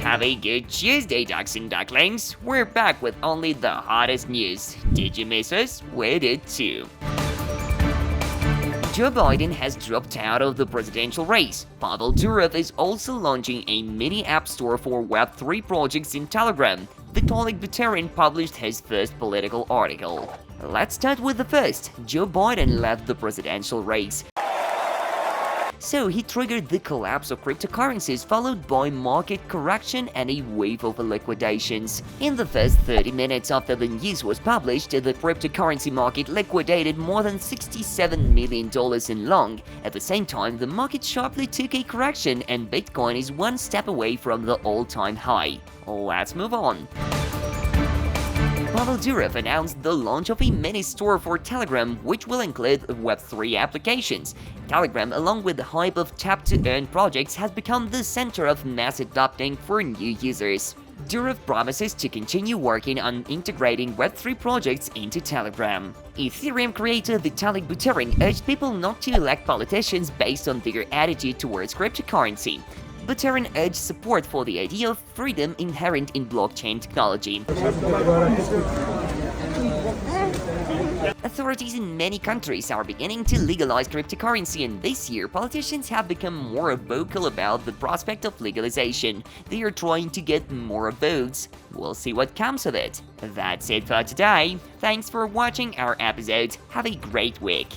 Have a good Tuesday, ducks and ducklings. We're back with only the hottest news. Did you miss us? We did too. Joe Biden has dropped out of the presidential race. Pavel Durov is also launching a mini app store for Web3 projects in Telegram. Vitalik Buterin published his first political article. Let's start with the first. Joe Biden left the presidential race. So he triggered the collapse of cryptocurrencies, followed by market correction and a wave of liquidations. In the first 30 minutes after the news was published, the cryptocurrency market liquidated more than $67 million in long. At the same time, the market sharply took a correction and Bitcoin is one step away from the all-time high. Let's move on. Pavel Durov announced the launch of a mini store for Telegram, which will include Web3 applications. Telegram, along with the hype of tap-to-earn projects, has become the center of mass adopting for new users. Durov promises to continue working on integrating Web3 projects into Telegram. Ethereum creator Vitalik Buterin urged people not to elect politicians based on their attitude towards cryptocurrency. Buterin urged support for the idea of freedom inherent in blockchain technology. Authorities in many countries are beginning to legalize cryptocurrency, and this year politicians have become more vocal about the prospect of legalization. They are trying to get more votes. We'll see what comes of it. That's it for today. Thanks for watching our episode. Have a great week.